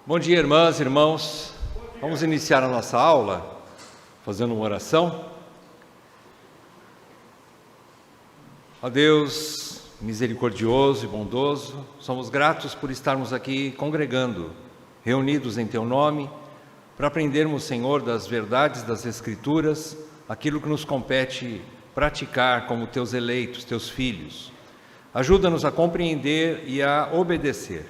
Bom dia, irmãs e irmãos. Vamos iniciar a nossa aula fazendo uma oração. Ó Deus misericordioso e bondoso, somos gratos por estarmos aqui congregando, reunidos em Teu nome, para aprendermos, Senhor, das verdades das Escrituras, aquilo que nos compete praticar como Teus eleitos, Teus filhos. Ajuda-nos a compreender e a obedecer.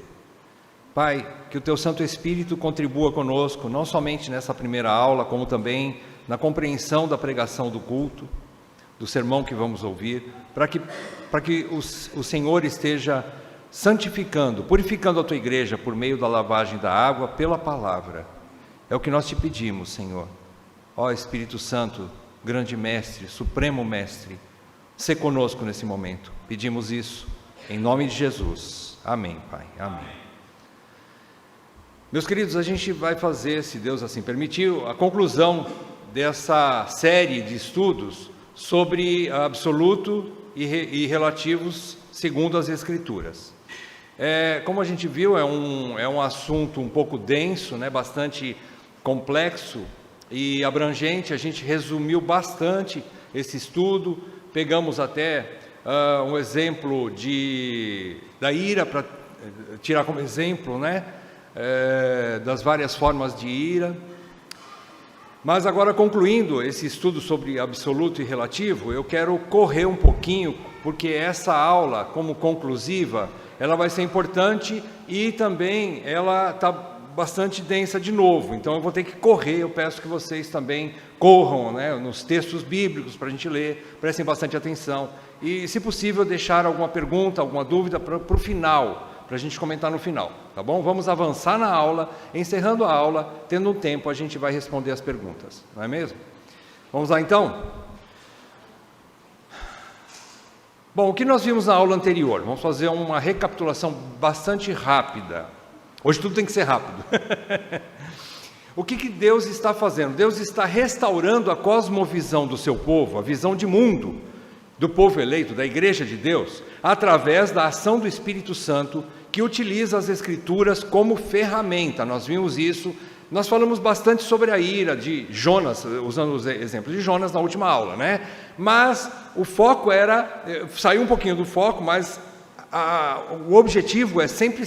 Pai, que o Teu Santo Espírito contribua conosco, não somente nessa primeira aula, como também na compreensão da pregação do culto, do sermão que vamos ouvir, para que o Senhor esteja santificando, purificando a Tua igreja por meio da lavagem da água pela palavra. É o que nós Te pedimos, Senhor. Ó Espírito Santo, grande Mestre, Supremo Mestre, sê conosco nesse momento. Pedimos isso em nome de Jesus. Amém, Pai. Amém. Meus queridos, a gente vai fazer, se Deus assim permitir, a conclusão dessa série de estudos sobre absoluto e relativos segundo as Escrituras. Como a gente viu, é um assunto um pouco denso, né, bastante complexo e abrangente. A gente resumiu bastante esse estudo, pegamos até um exemplo da ira para tirar como exemplo, né? Das várias formas de ira. Mas agora, concluindo esse estudo sobre absoluto e relativo, eu quero correr um pouquinho, porque essa aula, como conclusiva, ela vai ser importante e também ela está bastante densa de novo, então eu vou ter que correr. Eu peço que vocês também corram, né, nos textos bíblicos para a gente ler, prestem bastante atenção e, se possível, deixar alguma pergunta, alguma dúvida para o final, para a gente comentar no final, tá bom? Vamos avançar na aula, encerrando a aula, tendo um tempo, a gente vai responder as perguntas, não é mesmo? Vamos lá então? Bom, o que nós vimos na aula anterior? Vamos fazer uma recapitulação bastante rápida. Hoje tudo tem que ser rápido. O que Deus está fazendo? Deus está restaurando a cosmovisão do seu povo, a visão de mundo do povo eleito, da igreja de Deus, através da ação do Espírito Santo, que utiliza as Escrituras como ferramenta. Nós vimos isso, nós falamos bastante sobre a ira de Jonas, usando os exemplos de Jonas na última aula, né? Mas o foco saiu um pouquinho do foco, mas o objetivo é sempre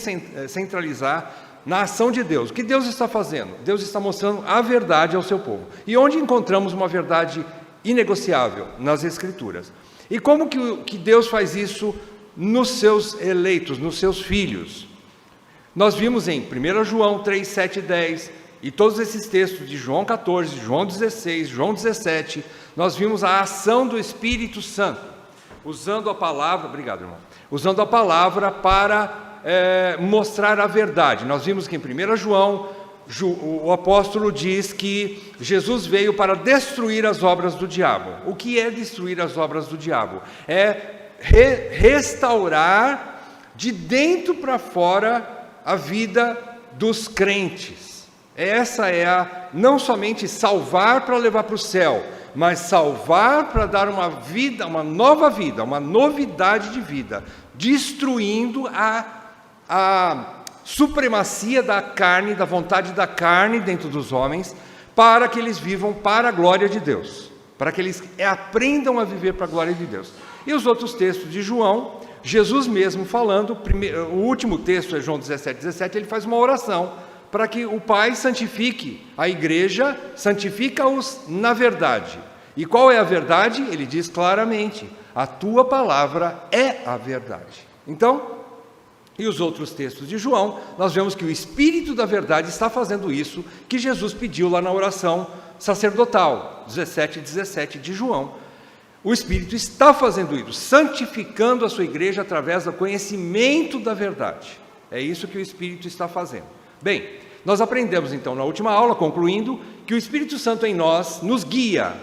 centralizar na ação de Deus. O que Deus está fazendo? Deus está mostrando a verdade ao seu povo. E onde encontramos uma verdade inegociável? Nas Escrituras. E como que Deus faz isso nos seus eleitos, nos seus filhos? Nós vimos em 1 João 3, 7 e 10, e todos esses textos de João 14, João 16, João 17, nós vimos a ação do Espírito Santo, usando a palavra, obrigado irmão, usando a palavra para mostrar a verdade. Nós vimos que em 1 João, o apóstolo diz que Jesus veio para destruir as obras do diabo. O que é destruir as obras do diabo? É restaurar de dentro para fora a vida dos crentes. Essa é não somente salvar para levar para o céu, mas salvar para dar uma vida, uma nova vida, uma novidade de vida, destruindo a supremacia da carne, da vontade da carne dentro dos homens, para que eles vivam para a glória de Deus, para que eles aprendam a viver para a glória de Deus. E os outros textos de João, Jesus mesmo falando, o último texto é João 17, 17, ele faz uma oração para que o Pai santifique a igreja, santifica-os na verdade. E qual é a verdade? Ele diz claramente: a tua palavra é a verdade. Então, e os outros textos de João, nós vemos que o Espírito da verdade está fazendo isso que Jesus pediu lá na oração sacerdotal, 17 e 17 de João. O Espírito está fazendo isso, santificando a sua igreja através do conhecimento da verdade. É isso que o Espírito está fazendo. Bem, nós aprendemos então na última aula, concluindo, que o Espírito Santo em nós nos guia.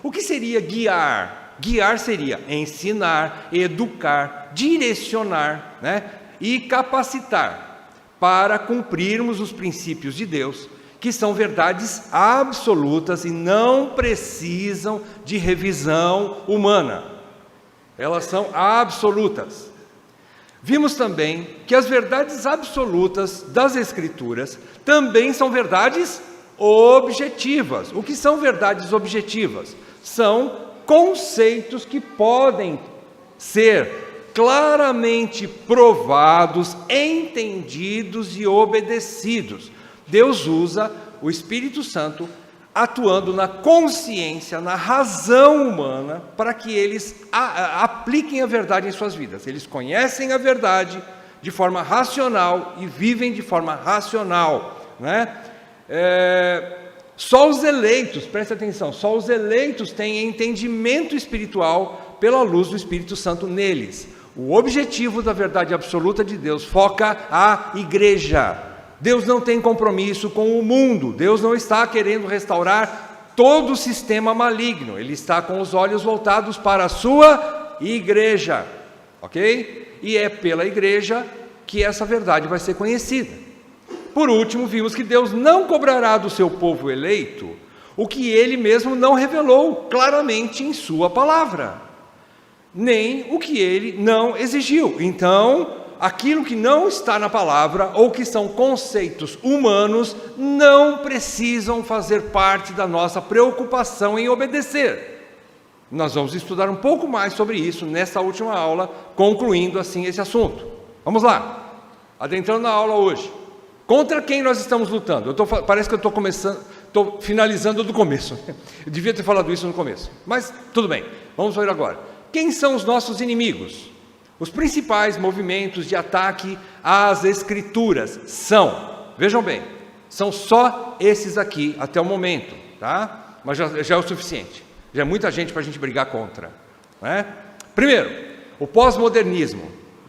O que seria guiar? Guiar seria ensinar, educar, direcionar, né? E capacitar para cumprirmos os princípios de Deus, que são verdades absolutas e não precisam de revisão humana. Elas são absolutas. Vimos também que as verdades absolutas das Escrituras também são verdades objetivas. O que são verdades objetivas? São conceitos que podem ser claramente provados, entendidos e obedecidos. Deus usa o Espírito Santo atuando na consciência, na razão humana, para que eles apliquem a verdade em suas vidas. Eles conhecem a verdade de forma racional e vivem de forma racional, né? Só os eleitos, preste atenção, só os eleitos têm entendimento espiritual pela luz do Espírito Santo neles. O objetivo da verdade absoluta de Deus foca a igreja. Deus não tem compromisso com o mundo. Deus não está querendo restaurar todo o sistema maligno. Ele está com os olhos voltados para a sua igreja, ok? E é pela igreja que essa verdade vai ser conhecida. Por último, vimos que Deus não cobrará do seu povo eleito o que Ele mesmo não revelou claramente em sua palavra, nem o que Ele não exigiu. Então, aquilo que não está na palavra, ou que são conceitos humanos, não precisam fazer parte da nossa preocupação em obedecer. Nós vamos estudar um pouco mais sobre isso nessa última aula, concluindo assim esse assunto. Vamos lá, adentrando na aula hoje. Contra quem nós estamos lutando? Parece que eu estou finalizando do começo. Eu devia ter falado isso no começo, mas tudo bem, vamos ver agora. Quem são os nossos inimigos? Os principais movimentos de ataque às Escrituras são, vejam bem, são só esses aqui até o momento, tá? Mas já é o suficiente, já é muita gente para a gente brigar contra, né? Primeiro, o pós-modernismo.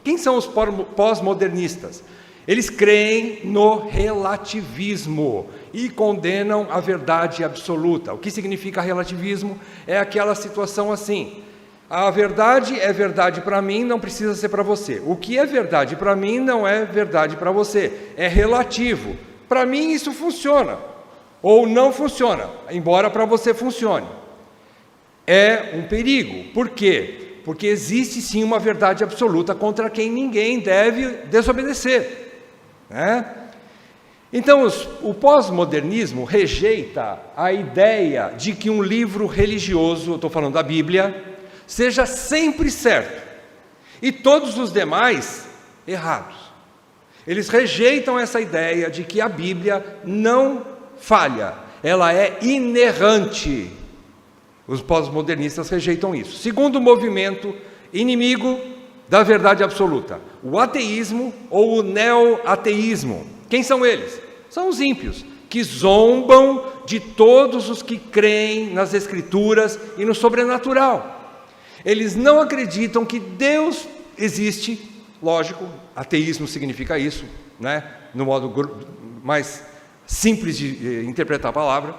Quem são os pós-modernistas? Eles creem no relativismo e condenam a verdade absoluta. O que significa relativismo? É aquela situação assim: a verdade é verdade para mim, não precisa ser para você. O que é verdade para mim não é verdade para você. É relativo. Para mim isso funciona, ou não funciona, embora para você funcione. É um perigo. Por quê? Porque existe sim uma verdade absoluta contra quem ninguém deve desobedecer, né? Então, o pós-modernismo rejeita a ideia de que um livro religioso, eu estou falando da Bíblia, seja sempre certo, e todos os demais errados. Eles rejeitam essa ideia de que a Bíblia não falha, ela é inerrante. Os pós-modernistas rejeitam isso. Segundo movimento, inimigo da verdade absoluta: o ateísmo ou o neo-ateísmo. Quem são eles? São os ímpios, que zombam de todos os que creem nas Escrituras e no sobrenatural. Eles não acreditam que Deus existe. Lógico, ateísmo significa isso, né? No modo mais simples de interpretar a palavra.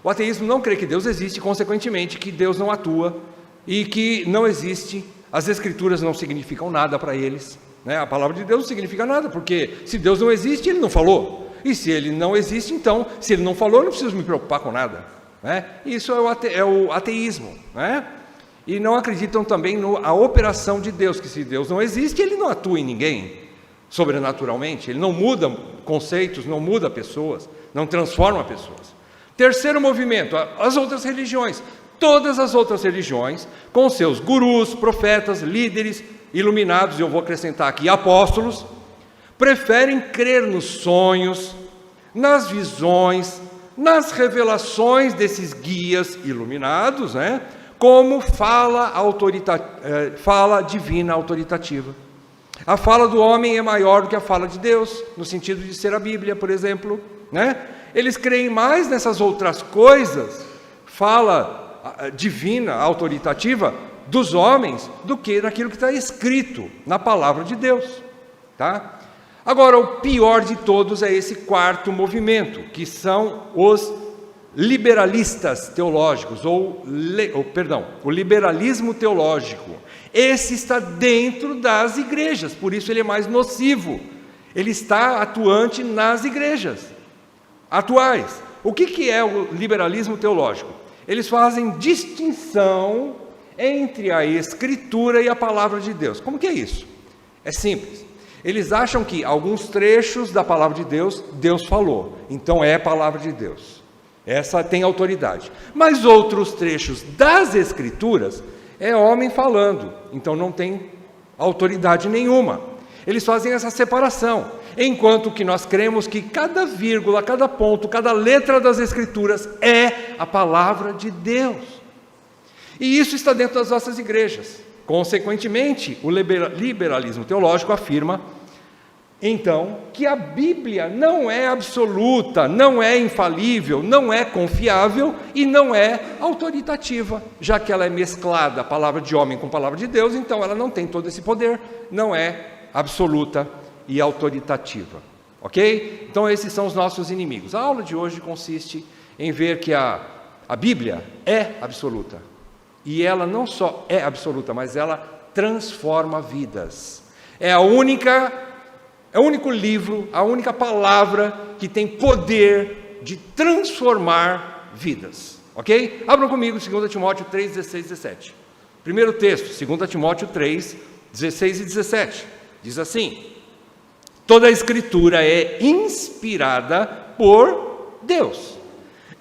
O ateísmo não crê que Deus existe, consequentemente que Deus não atua e que não existe. As Escrituras não significam nada para eles, né? A palavra de Deus não significa nada, porque se Deus não existe, Ele não falou. E se Ele não existe, então, se Ele não falou, eu não preciso me preocupar com nada, né? Isso é o ateísmo, né? E não acreditam também na operação de Deus, que se Deus não existe, Ele não atua em ninguém sobrenaturalmente, Ele não muda conceitos, não muda pessoas, não transforma pessoas. Terceiro movimento, as outras religiões. Todas as outras religiões, com seus gurus, profetas, líderes, iluminados, e eu vou acrescentar aqui, apóstolos, preferem crer nos sonhos, nas visões, nas revelações desses guias iluminados, né? Como fala divina autoritativa. A fala do homem é maior do que a fala de Deus, no sentido de ser a Bíblia, por exemplo, né? Eles creem mais nessas outras coisas, fala divina, autoritativa, dos homens, do que naquilo que está escrito na palavra de Deus, tá? Agora, o pior de todos é esse quarto movimento, que são os liberalistas teológicos, o liberalismo teológico. Esse está dentro das igrejas, por isso ele é mais nocivo. Ele está atuante nas igrejas atuais. O que é o liberalismo teológico? Eles fazem distinção entre a Escritura e a palavra de Deus. Como que é isso? É simples. Eles acham que alguns trechos da palavra de Deus, Deus falou, então é palavra de Deus. Essa tem autoridade. Mas outros trechos das Escrituras é homem falando, então não tem autoridade nenhuma. Eles fazem essa separação, enquanto que nós cremos que cada vírgula, cada ponto, cada letra das Escrituras é a palavra de Deus. E isso está dentro das nossas igrejas. Consequentemente, o liberalismo teológico afirma, então, que a Bíblia não é absoluta, não é infalível, não é confiável e não é autoritativa, já que ela é mesclada, a palavra de homem com a palavra de Deus, então ela não tem todo esse poder, não é absoluta e autoritativa, ok? Então esses são os nossos inimigos. A aula de hoje consiste em ver que a Bíblia é absoluta, e ela não só é absoluta, mas ela transforma vidas. É o único livro, a única palavra que tem poder de transformar vidas, ok? Abram comigo 2 Timóteo 3, 16 e 17. Primeiro texto, 2 Timóteo 3, 16 e 17. Diz assim: toda a Escritura é inspirada por Deus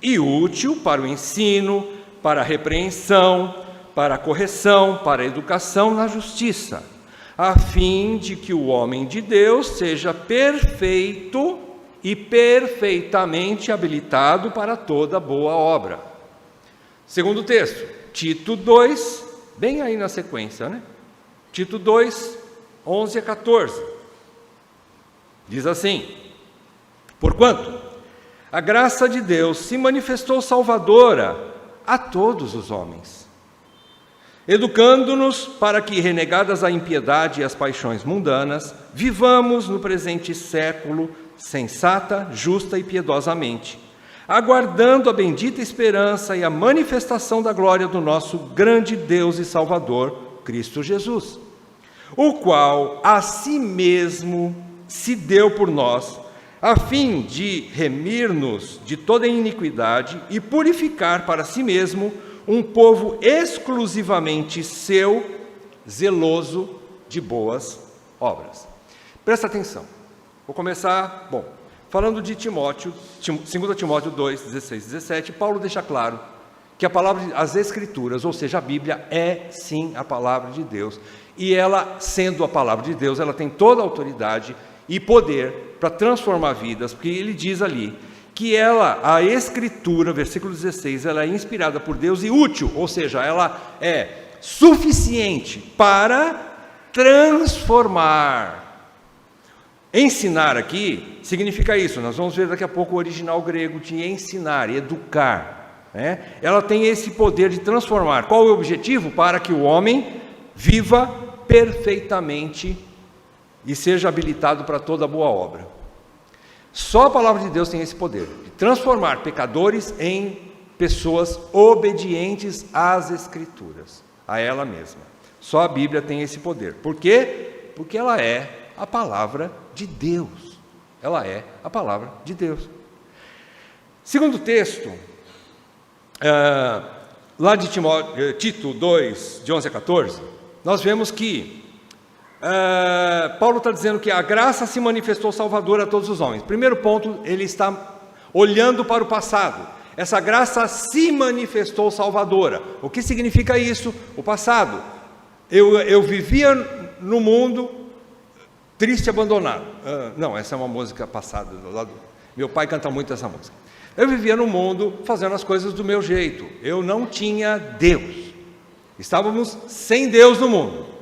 e útil para o ensino, para a repreensão, para a correção, para a educação na justiça, a fim de que o homem de Deus seja perfeito e perfeitamente habilitado para toda boa obra. Segundo texto, Tito 2, bem aí na sequência, né? Tito 2, 11 a 14. Diz assim: porquanto a graça de Deus se manifestou salvadora a todos os homens, educando-nos para que, renegadas a impiedade e as paixões mundanas, vivamos no presente século sensata, justa e piedosamente, aguardando a bendita esperança e a manifestação da glória do nosso grande Deus e Salvador, Cristo Jesus, o qual a si mesmo se deu por nós, a fim de remir-nos de toda iniquidade e purificar para si mesmo um povo exclusivamente seu, zeloso de boas obras. Presta atenção. Vou começar, falando de Timóteo, 2 Timóteo 2, 16 e 17, Paulo deixa claro que a palavra, as Escrituras, ou seja, a Bíblia, é sim a palavra de Deus. E ela, sendo a palavra de Deus, ela tem toda a autoridade e poder para transformar vidas, porque ele diz ali que a Escritura, versículo 16, ela é inspirada por Deus e útil, ou seja, ela é suficiente para transformar. Ensinar aqui significa isso, nós vamos ver daqui a pouco o original grego de ensinar, educar, né? Ela tem esse poder de transformar. Qual é o objetivo? Para que o homem viva perfeitamente e seja habilitado para toda boa obra. Só a palavra de Deus tem esse poder, de transformar pecadores em pessoas obedientes às Escrituras, a ela mesma. Só a Bíblia tem esse poder. Por quê? Porque ela é a palavra de Deus. Ela é a palavra de Deus. Segundo texto, lá de Tito 2, de 11 a 14, nós vemos que Paulo está dizendo que a graça se manifestou salvadora a todos os homens. Primeiro ponto, ele está olhando para o passado. Essa graça se manifestou salvadora. O que significa isso? O passado. Eu vivia no mundo triste e abandonado. Não, essa é uma música passada. Meu pai canta muito essa música. Eu vivia no mundo fazendo as coisas do meu jeito. Eu não tinha Deus. Estávamos sem Deus no mundo.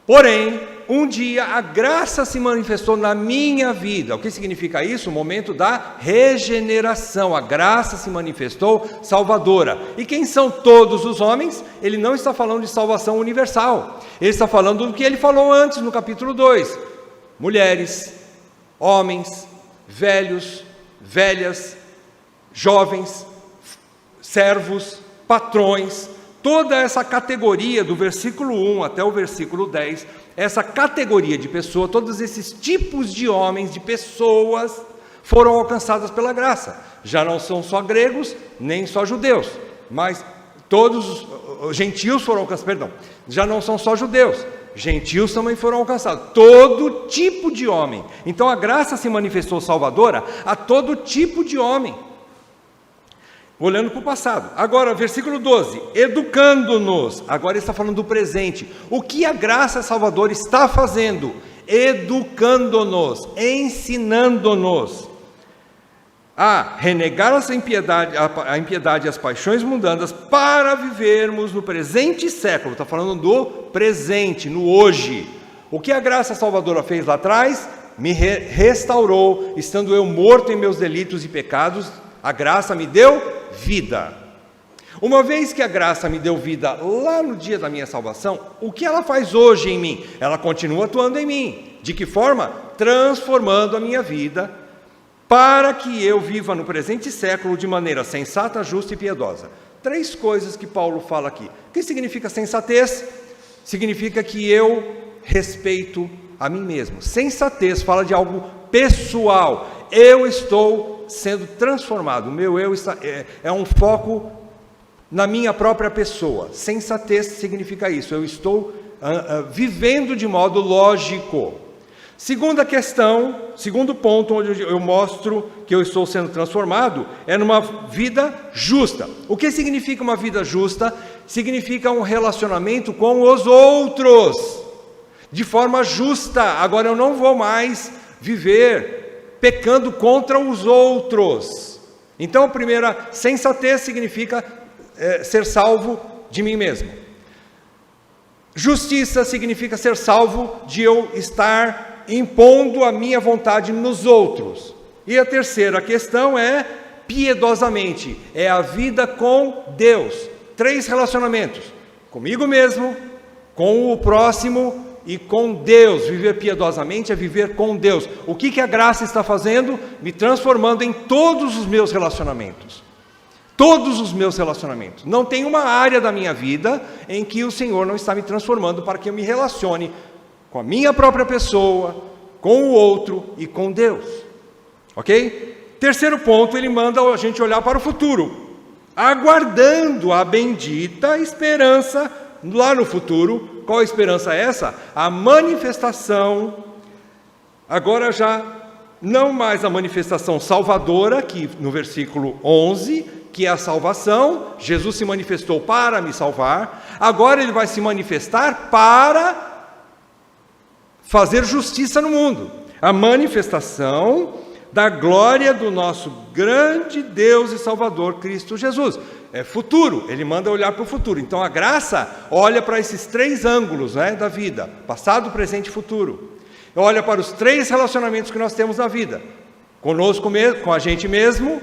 Porém, um dia a graça se manifestou na minha vida. O que significa isso? O momento da regeneração. A graça se manifestou salvadora. E quem são todos os homens? Ele não está falando de salvação universal. Ele está falando do que ele falou antes no capítulo 2. Mulheres, homens, velhos, velhas, jovens, servos, patrões. Toda essa categoria do versículo 1 até o versículo 10, essa categoria de pessoa, todos esses tipos de homens, de pessoas, foram alcançadas pela graça. Já não são só gregos, nem só judeus, mas todos os gentios foram alcançados, já não são só judeus, gentios também foram alcançados, todo tipo de homem. Então a graça se manifestou salvadora a todo tipo de homem. Olhando para o passado. Agora, versículo 12, educando-nos. Agora ele está falando do presente. O que a graça salvadora está fazendo? Educando-nos, ensinando-nos a renegar a impiedade e as paixões mundanas para vivermos no presente século. Está falando do presente, no hoje. O que a graça salvadora fez lá atrás? Me restaurou, estando eu morto em meus delitos e pecados, a graça me deu vida. Uma vez que a graça me deu vida lá no dia da minha salvação, o que ela faz hoje em mim? Ela continua atuando em mim. De que forma? Transformando a minha vida para que eu viva no presente século de maneira sensata, justa e piedosa. 3 coisas que Paulo fala aqui. O que significa sensatez? Significa que eu respeito a mim mesmo. Sensatez fala de algo pessoal. Eu estou sendo transformado. O meu eu é um foco na minha própria pessoa. Sensatez significa isso. Eu estou vivendo de modo lógico. Segunda questão, segundo ponto onde eu mostro que eu estou sendo transformado, é numa vida justa. O que significa uma vida justa? Significa um relacionamento com os outros, de forma justa. Agora eu não vou mais viver pecando contra os outros. Então a primeira, sensatez significa ser salvo de mim mesmo. Justiça significa ser salvo de eu estar impondo a minha vontade nos outros. E a terceira questão é piedosamente, é a vida com Deus. 3 relacionamentos: comigo mesmo, com o próximo e com Deus. Viver piedosamente é viver com Deus. O que a graça está fazendo? Me transformando em todos os meus relacionamentos. Todos os meus relacionamentos. Não tem uma área da minha vida em que o Senhor não está me transformando para que eu me relacione com a minha própria pessoa, com o outro e com Deus. Ok? Terceiro ponto, ele manda a gente olhar para o futuro, aguardando a bendita esperança lá no futuro. Qual a esperança é essa? A manifestação, agora já não mais a manifestação salvadora, que no versículo 11, que é a salvação. Jesus se manifestou para me salvar, agora ele vai se manifestar para fazer justiça no mundo. A manifestação da glória do nosso grande Deus e Salvador, Cristo Jesus. É futuro, ele manda olhar para o futuro. Então a graça olha para esses 3 ângulos, né, da vida: passado, presente e futuro. Olha para os 3 relacionamentos que nós temos na vida: conosco mesmo, com a gente mesmo,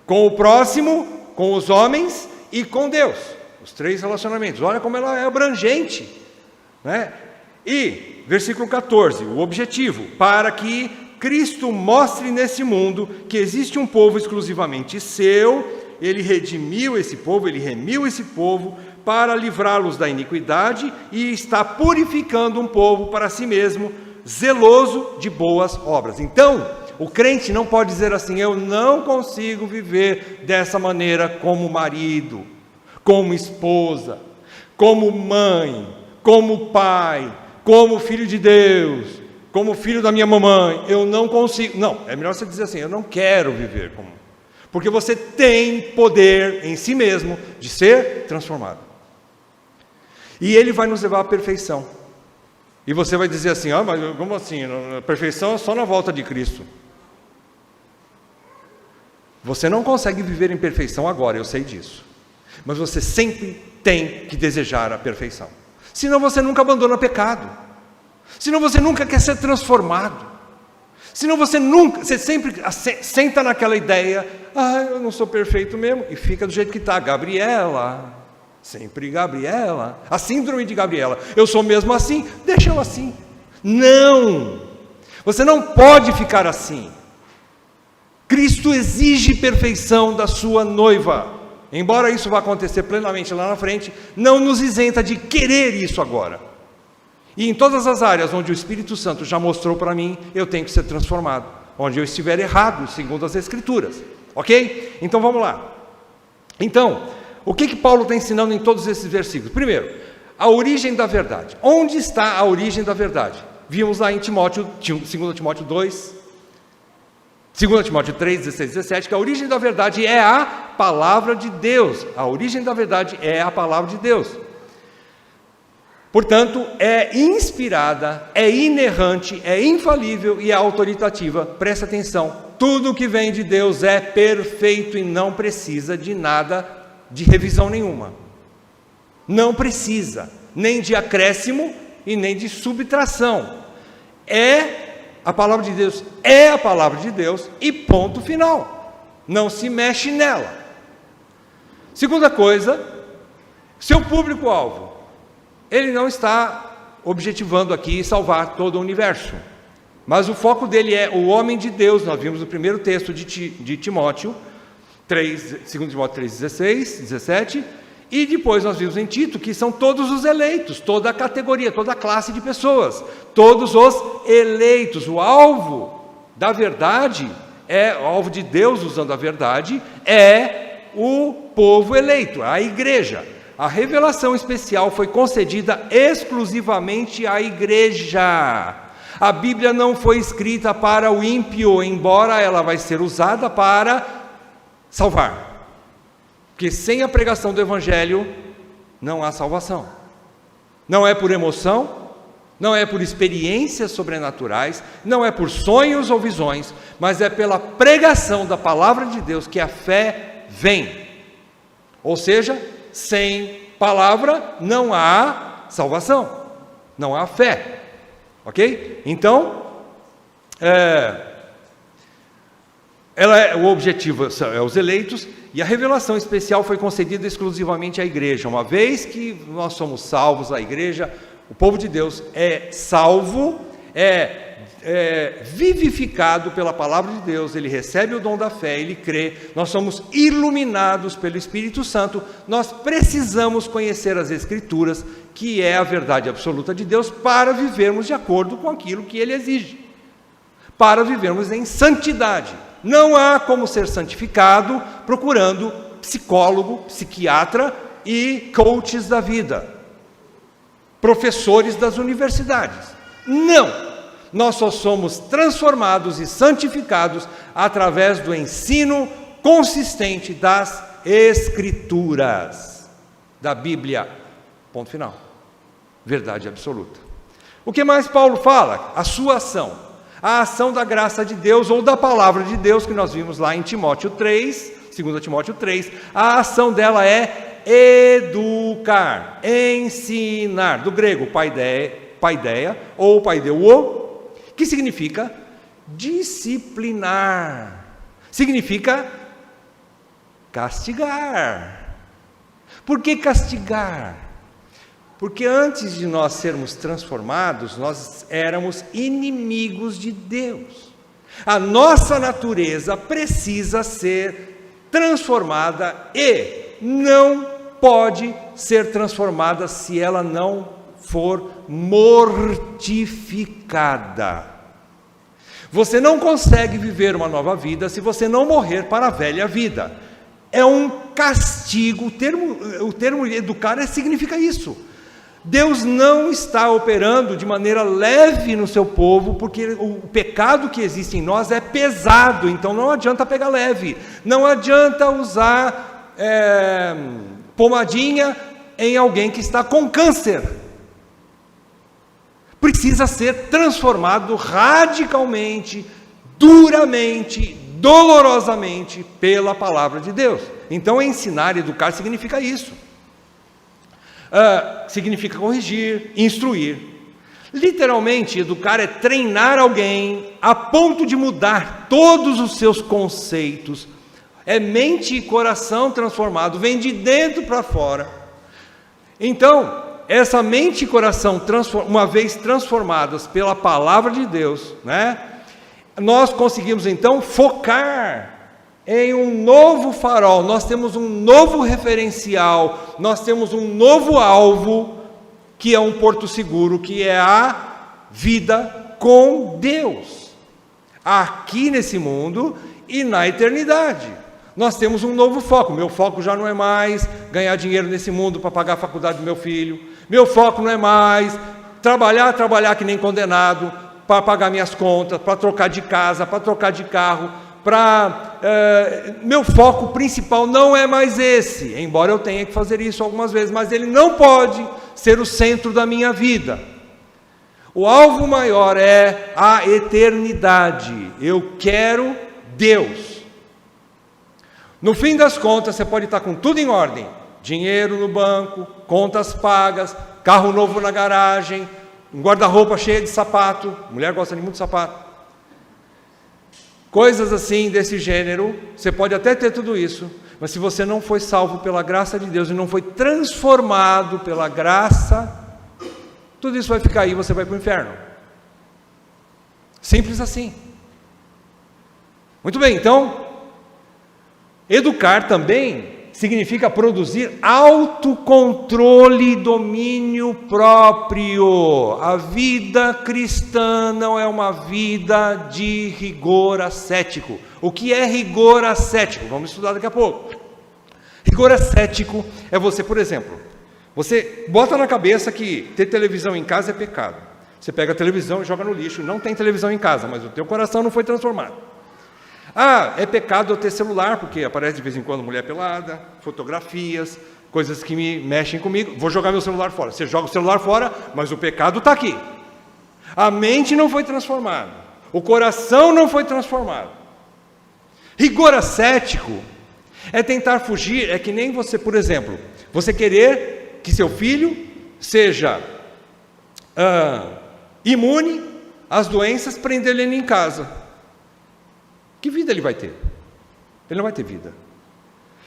com o próximo, com os homens e com Deus. Os 3 relacionamentos. Olha como ela é abrangente, né? E, versículo 14, o objetivo: para que Cristo mostre nesse mundo que existe um povo exclusivamente seu. Ele redimiu esse povo, ele remiu esse povo para livrá-los da iniquidade e está purificando um povo para si mesmo, zeloso de boas obras. Então, o crente não pode dizer assim: eu não consigo viver dessa maneira como marido, como esposa, como mãe, como pai, como filho de Deus, como filho da minha mamãe. Eu não consigo. Não, é melhor você dizer assim: eu não quero viver como. Porque você tem poder em si mesmo de ser transformado. E ele vai nos levar à perfeição. E você vai dizer assim: ah, mas como assim? A perfeição é só na volta de Cristo. Você não consegue viver em perfeição agora, eu sei disso. Mas você sempre tem que desejar a perfeição. Senão você nunca abandona o pecado. Senão você nunca quer ser transformado. Senão você sempre senta naquela ideia: ah, eu não sou perfeito mesmo, e fica do jeito que está. Gabriela, sempre Gabriela, a síndrome de Gabriela, eu sou mesmo assim, deixa eu assim. Não, você não pode ficar assim. Cristo exige perfeição da sua noiva. Embora isso vá acontecer plenamente lá na frente, não nos isenta de querer isso agora. E em todas as áreas onde o Espírito Santo já mostrou para mim, eu tenho que ser transformado. Onde eu estiver errado, segundo as Escrituras. Ok? Então vamos lá. Então, o que Paulo está ensinando em todos esses versículos? Primeiro, a origem da verdade. Onde está a origem da verdade? Vimos lá em Timóteo, 2 Timóteo 2, 2 Timóteo 3, 16, 17, que a origem da verdade é a palavra de Deus. A origem da verdade é a palavra de Deus. Portanto, é inspirada, é inerrante, é infalível e é autoritativa. Presta atenção, tudo que vem de Deus é perfeito e não precisa de nada, de revisão nenhuma. Não precisa, nem de acréscimo e nem de subtração. A palavra de Deus é a palavra de Deus e ponto final. Não se mexe nela. Segunda coisa, seu público-alvo. Ele não está objetivando aqui salvar todo o universo, mas o foco dele é o homem de Deus. Nós vimos no primeiro texto de Timóteo 3, 2 Timóteo 3, 16, 17, e depois nós vimos em Tito que são todos os eleitos, toda a categoria, toda a classe de pessoas, todos os eleitos. O alvo da verdade, o alvo de Deus usando a verdade, é o povo eleito, a igreja. A revelação especial foi concedida exclusivamente à igreja. A Bíblia não foi escrita para o ímpio, embora ela vai ser usada para salvar. Porque sem a pregação do Evangelho, não há salvação. Não é por emoção, não é por experiências sobrenaturais, não é por sonhos ou visões, mas é pela pregação da palavra de Deus que a fé vem. Ou seja, sem palavra não há salvação, não há fé, ok? Então, o objetivo é os eleitos, e a revelação especial foi concedida exclusivamente à igreja. Uma vez que nós somos salvos, a igreja, o povo de Deus é salvo, vivificado pela palavra de Deus, ele recebe o dom da fé, ele crê, nós somos iluminados pelo Espírito Santo. Nós precisamos conhecer as Escrituras, que é a verdade absoluta de Deus, para vivermos de acordo com aquilo que ele exige, para vivermos em santidade. Não há como ser santificado procurando psicólogo, psiquiatra e coaches da vida, professores das universidades. Não! Nós só somos transformados e santificados através do ensino consistente das Escrituras, da Bíblia, ponto final, verdade absoluta. O que mais Paulo fala? A sua ação, a ação da graça de Deus ou da palavra de Deus, que nós vimos lá em Timóteo 3, 2 Timóteo 3, a ação dela é educar, ensinar, do grego paideia ou paideuo, que significa disciplinar, significa castigar. Por que castigar? Porque antes de nós sermos transformados, nós éramos inimigos de Deus. A nossa natureza precisa ser transformada e não pode ser transformada se ela não for mortificada. Você não consegue viver uma nova vida se você não morrer para a velha vida. É um castigo. O termo educar significa isso. Deus não está operando de maneira leve no seu povo, porque o pecado que existe em nós é pesado. Então não adianta pegar leve, não adianta usar pomadinha em alguém que está com câncer. Precisa ser transformado radicalmente, duramente, dolorosamente pela palavra de Deus. Então ensinar, educar significa isso. Significa corrigir, instruir. Literalmente, educar é treinar alguém a ponto de mudar todos os seus conceitos. É mente e coração transformado, vem de dentro para fora. Então, essa mente e coração, uma vez transformadas pela palavra de Deus, nós conseguimos então focar em um novo farol. Nós temos um novo referencial, nós temos um novo alvo, que é um porto seguro, que é a vida com Deus, aqui nesse mundo e na eternidade. nós temos um novo foco. Meu foco já não é mais ganhar dinheiro nesse mundo para pagar a faculdade do meu filho. Meu foco não é mais trabalhar que nem condenado para pagar minhas contas, para trocar de casa, para trocar de carro. Meu foco principal não é mais esse, embora eu tenha que fazer isso algumas vezes, mas ele não pode ser o centro da minha vida. O alvo maior é a eternidade. Eu quero Deus. No fim das contas, você pode estar com tudo em ordem: dinheiro no banco, contas pagas, carro novo na garagem, um guarda-roupa cheio de sapato. Mulher gosta de muito sapato. Coisas assim, desse gênero. Você pode até ter tudo isso, mas se você não foi salvo pela graça de Deus e não foi transformado pela graça, tudo isso vai ficar aí e você vai para o inferno. Simples assim. Muito bem, então, educar também significa produzir autocontrole e domínio próprio. A vida cristã não é uma vida de rigor ascético. O que é rigor ascético? Vamos estudar daqui a pouco. Rigor ascético é você, por exemplo, você bota na cabeça que ter televisão em casa é pecado. Você pega a televisão e joga no lixo. Não tem televisão em casa, mas o teu coração não foi transformado. É pecado eu ter celular, porque aparece de vez em quando mulher pelada, fotografias, coisas que me mexem comigo. Vou jogar meu celular fora. Você joga o celular fora, mas o pecado está aqui. A mente não foi transformada. O coração não foi transformado. Rigor ascético é tentar fugir, é que nem você, por exemplo, você querer que seu filho seja imune às doenças, prender ele em casa. Que vida ele vai ter? Ele não vai ter vida.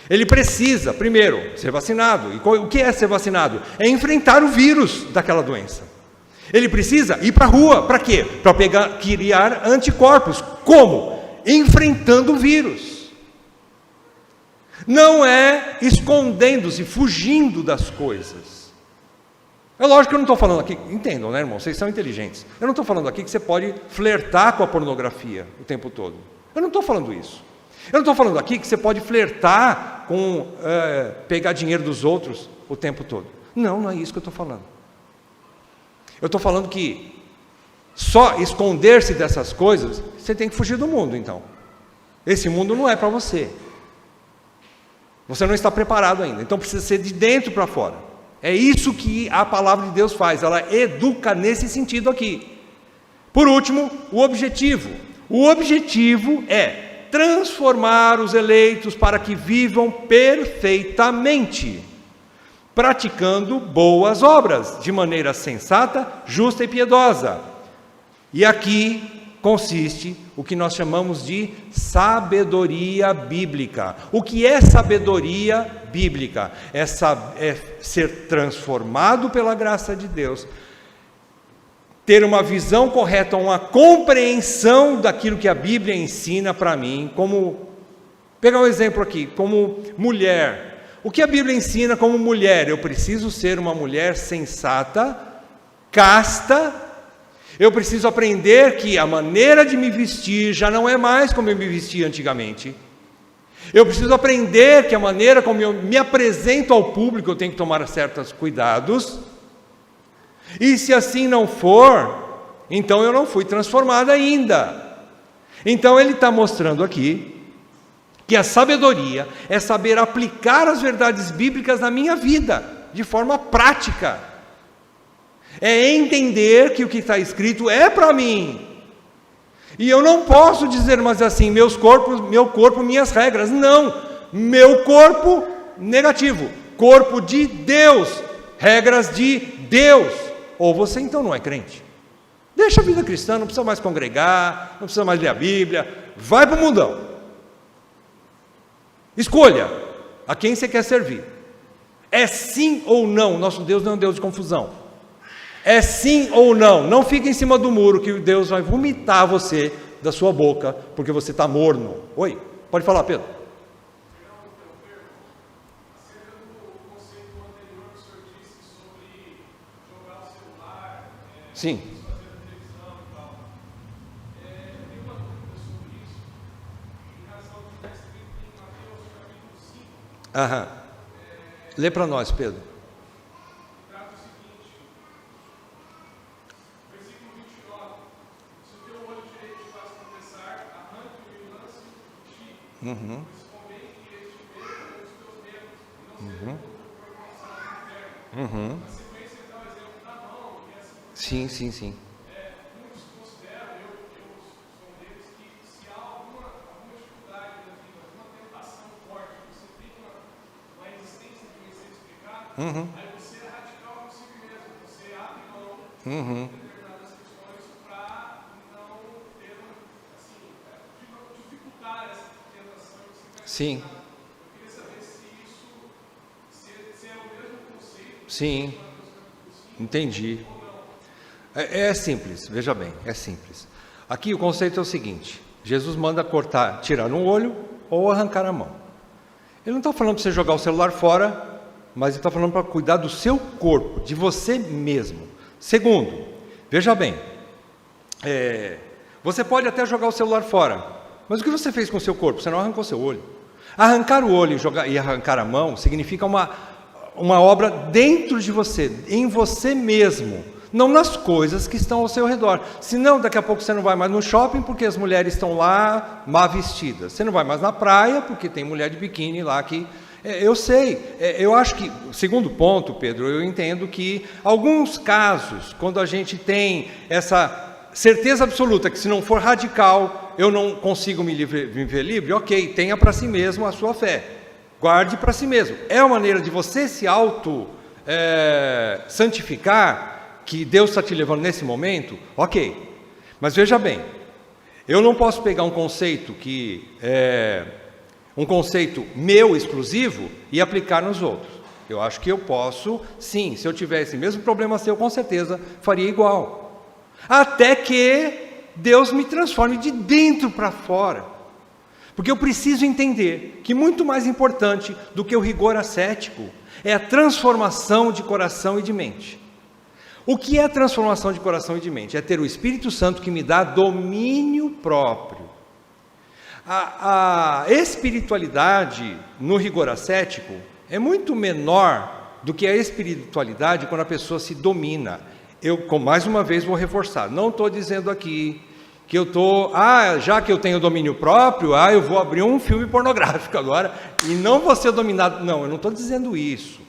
Ele precisa, primeiro, ser vacinado. E o que é ser vacinado? É enfrentar o vírus daquela doença. Ele precisa ir para a rua. Para quê? Para criar anticorpos. Como? Enfrentando o vírus. Não é escondendo-se, fugindo das coisas. É lógico que eu não estou falando aqui, entendam, né, irmão? Vocês são inteligentes. Eu não estou falando aqui que você pode flertar com a pornografia o tempo todo. Eu não estou falando isso. Eu não estou falando aqui que você pode flertar com pegar dinheiro dos outros o tempo todo. Não é isso que eu estou falando. Eu estou falando que só esconder-se dessas coisas, você tem que fugir do mundo, então. Esse mundo não é para você. Você não está preparado ainda, então precisa ser de dentro para fora. É isso que a palavra de Deus faz, ela educa nesse sentido aqui. Por último, o objetivo. O objetivo é transformar os eleitos para que vivam perfeitamente, praticando boas obras, de maneira sensata, justa e piedosa. E aqui consiste o que nós chamamos de sabedoria bíblica. O que é sabedoria bíblica? É ser transformado pela graça de Deus, ter uma visão correta, uma compreensão daquilo que a Bíblia ensina para mim, como, pegar um exemplo aqui, como mulher. O que a Bíblia ensina como mulher? Eu preciso ser uma mulher sensata, casta. Eu preciso aprender que a maneira de me vestir já não é mais como eu me vestia antigamente. Eu preciso aprender que a maneira como eu me apresento ao público, eu tenho que tomar certos cuidados. E se assim não for, então eu não fui transformado ainda. Então ele está mostrando aqui que a sabedoria é saber aplicar as verdades bíblicas na minha vida, de forma prática. É entender que o que está escrito é para mim. E eu não posso dizer, mas assim, meu corpo, minhas regras. Não, meu corpo, negativo. Corpo de Deus, regras de Deus. Ou você então não é crente. Deixa a vida cristã, não precisa mais congregar, não precisa mais ler a Bíblia, vai para o mundão. Escolha a quem você quer servir. É sim ou não, nosso Deus não é um Deus de confusão. É sim ou não, não fica em cima do muro que Deus vai vomitar você da sua boca, porque você está morno. Oi, pode falar, Pedro. Sim. Aham. Lê para nós, Pedro. Trata o seguinte, versículo 29, se o teu olho direito te faz tropeçar, arranque-o e lance-o de ti, pois convém que este veja os teus membros, e não seja todo o corpo lançado no inferno. Na sequência, ele dá o exemplo da mão, e assim, Sim. muitos consideram, eu sou um deles, que se há alguma dificuldade na vida, alguma tentação forte, você tem uma resistência de vencer esse pecado, aí você é radical consigo mesmo, você abre mão de determinadas questões para então ter assim, dificultar essa tentação que você quer. Sim. Eu queria saber se isso se é o mesmo conceito. Sim. Entendi. É simples, veja bem, é simples. Aqui o conceito é o seguinte: Jesus manda cortar, tirar um olho ou arrancar a mão. Ele não está falando para você jogar o celular fora, mas ele está falando para cuidar do seu corpo, de você mesmo. Segundo, veja bem, você pode até jogar o celular fora, mas o que você fez com o seu corpo? Você não arrancou seu olho. Arrancar o olho e arrancar a mão significa uma obra dentro de você, em você mesmo, não nas coisas que estão ao seu redor. Senão, daqui a pouco você não vai mais no shopping porque as mulheres estão lá mal vestidas. Você não vai mais na praia porque tem mulher de biquíni lá que... eu sei, eu acho que, segundo ponto, Pedro, eu entendo que alguns casos, quando a gente tem essa certeza absoluta que se não for radical, eu não consigo me viver livre, ok, tenha para si mesmo a sua fé. Guarde para si mesmo. É uma maneira de você se santificar, que Deus está te levando nesse momento, ok. Mas veja bem, eu não posso pegar um conceito um conceito meu exclusivo e aplicar nos outros. Eu acho que eu posso, sim, se eu tivesse o mesmo problema seu, com certeza faria igual. Até que Deus me transforme de dentro para fora. Porque eu preciso entender que muito mais importante do que o rigor ascético é a transformação de coração e de mente. O que é a transformação de coração e de mente? É ter o Espírito Santo que me dá domínio próprio. A espiritualidade no rigor ascético é muito menor do que a espiritualidade quando a pessoa se domina. Eu, mais uma vez, vou reforçar, não estou dizendo aqui que eu estou, já que eu tenho domínio próprio, eu vou abrir um filme pornográfico agora e não vou ser dominado. Não, eu não estou dizendo isso.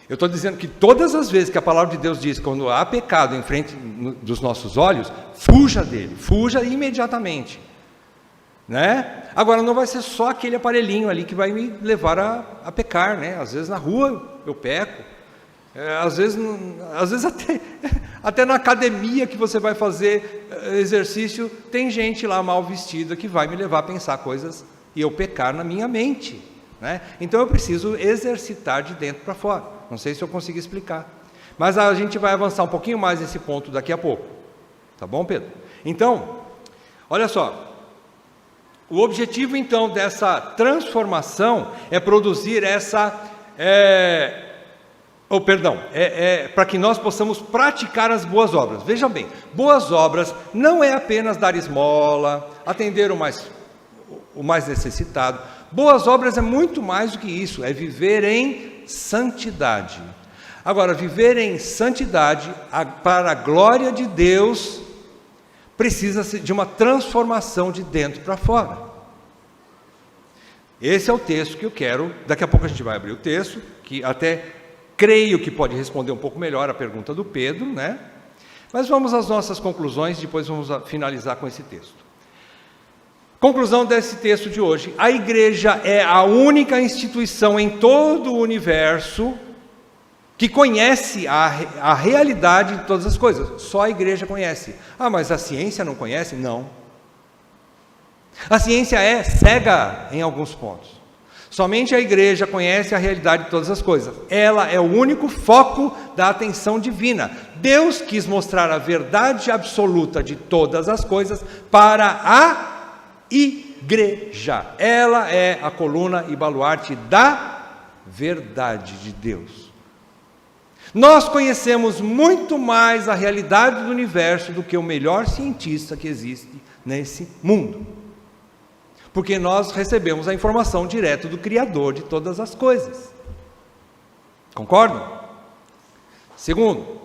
Eu estou dizendo que todas as vezes que a palavra de Deus diz, quando há pecado em frente dos nossos olhos, fuja dele, fuja imediatamente. Né? Agora, não vai ser só aquele aparelhinho ali que vai me levar a pecar, né? Às vezes na rua eu peco, às vezes até na academia que você vai fazer exercício, tem gente lá mal vestida que vai me levar a pensar coisas e eu pecar na minha mente, né? Então eu preciso exercitar de dentro para fora. Não sei se eu consigo explicar, mas a gente vai avançar um pouquinho mais nesse ponto daqui a pouco, tá bom, Pedro? Então, olha só, o objetivo então dessa transformação é produzir para que nós possamos praticar as boas obras. Veja bem, boas obras não é apenas dar esmola, atender o mais necessitado. Boas obras é muito mais do que isso, é viver em santidade. Agora, viver em santidade para a glória de Deus precisa de uma transformação de dentro para fora. Esse é o texto que eu quero. Daqui a pouco a gente vai abrir o texto, que até creio que pode responder um pouco melhor a pergunta do Pedro, né? Mas vamos às nossas conclusões, depois vamos finalizar com esse texto. Conclusão desse texto de hoje: a igreja é a única instituição em todo o universo que conhece a realidade de todas as coisas. Só a igreja conhece. Mas a ciência não conhece? Não. A ciência é cega em alguns pontos. Somente a igreja conhece a realidade de todas as coisas. Ela é o único foco da atenção divina. Deus quis mostrar a verdade absoluta de todas as coisas para a igreja. Ela é a coluna e baluarte da verdade de Deus. Nós conhecemos muito mais a realidade do universo do que o melhor cientista que existe nesse mundo. Porque nós recebemos a informação direto do Criador de todas as coisas. Concordam? Segundo,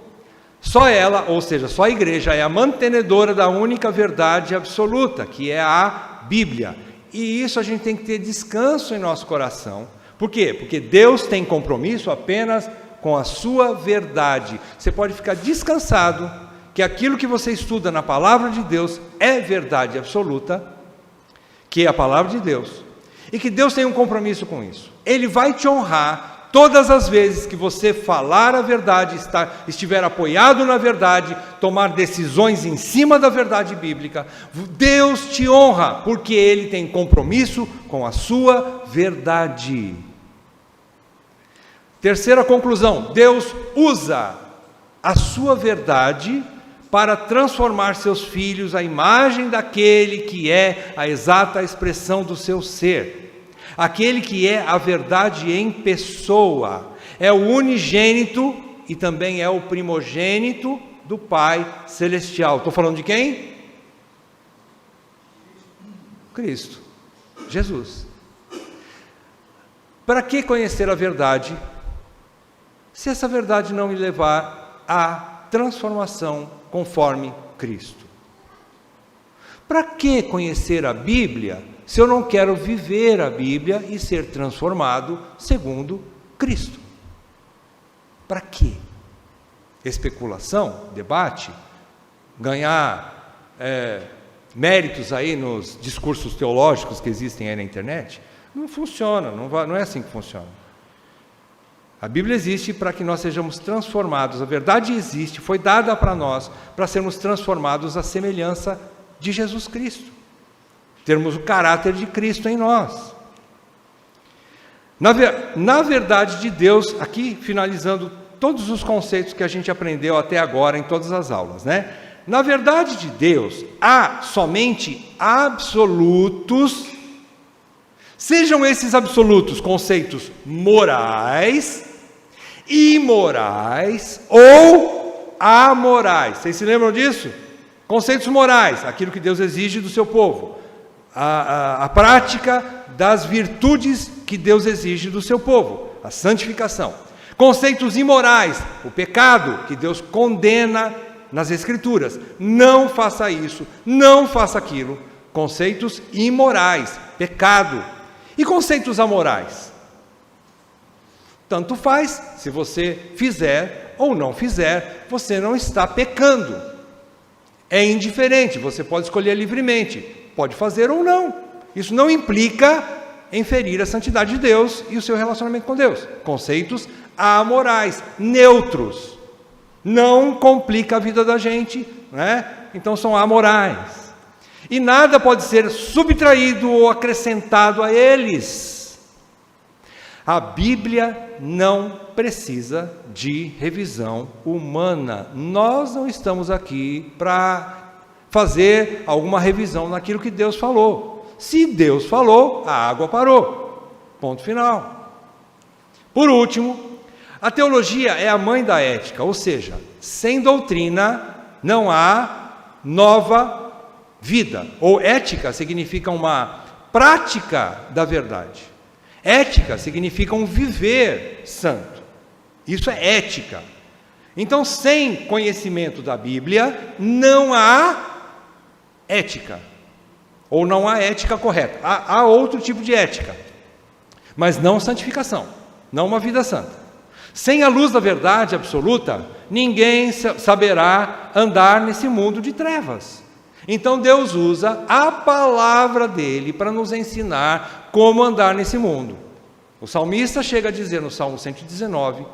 só ela, ou seja, só a igreja é a mantenedora da única verdade absoluta, que é a Bíblia. E isso a gente tem que ter descanso em nosso coração. Por quê? Porque Deus tem compromisso apenas com a sua verdade. Você pode ficar descansado que aquilo que você estuda na palavra de Deus é verdade absoluta, que é a palavra de Deus, e que Deus tem um compromisso com isso. Ele vai te honrar todas as vezes que você falar a verdade, estiver apoiado na verdade, tomar decisões em cima da verdade bíblica. Deus te honra, porque Ele tem compromisso com a sua verdade. Terceira conclusão: Deus usa a sua verdade para transformar seus filhos à imagem daquele que é a exata expressão do seu ser, aquele que é a verdade em pessoa, é o unigênito e também é o primogênito do Pai Celestial. Estou falando de quem? Cristo, Jesus. Para que conhecer a verdade, se essa verdade não me levar à transformação conforme Cristo? Para que conhecer a Bíblia, se eu não quero viver a Bíblia e ser transformado segundo Cristo? Para quê? Especulação, debate, ganhar méritos aí nos discursos teológicos que existem aí na internet? Não funciona, não é assim que funciona. A Bíblia existe para que nós sejamos transformados, a verdade existe, foi dada para nós, para sermos transformados à semelhança de Jesus Cristo, termos o caráter de Cristo em nós. Na verdade de Deus, aqui finalizando todos os conceitos que a gente aprendeu até agora em todas as aulas, né? Na verdade de Deus, há somente absolutos, sejam esses absolutos conceitos morais, imorais ou amorais. Vocês se lembram disso? Conceitos morais, aquilo que Deus exige do seu povo, a prática das virtudes que Deus exige do seu povo, a santificação. Conceitos imorais, o pecado que Deus condena nas Escrituras, não faça isso, não faça aquilo. Conceitos imorais, pecado. E conceitos amorais? Tanto faz, se você fizer ou não fizer, você não está pecando. É indiferente, você pode escolher livremente, pode fazer ou não. Isso não implica em ferir a santidade de Deus e o seu relacionamento com Deus. Conceitos amorais, neutros. Não complica a vida da gente, né? Então são amorais. E nada pode ser subtraído ou acrescentado a eles. A Bíblia não precisa de revisão humana. Nós não estamos aqui para fazer alguma revisão naquilo que Deus falou. Se Deus falou, a água parou. Ponto final. Por último, a teologia é a mãe da ética, ou seja, sem doutrina não há nova vida. Ou ética significa uma prática da verdade. Ética significa um viver santo. Isso é ética. Então, sem conhecimento da Bíblia, não há ética. Ou não há ética correta. Há outro tipo de ética, mas não santificação, não uma vida santa. Sem a luz da verdade absoluta, ninguém saberá andar nesse mundo de trevas. Então Deus usa a palavra dele para nos ensinar como andar nesse mundo. O salmista chega a dizer no Salmo 119,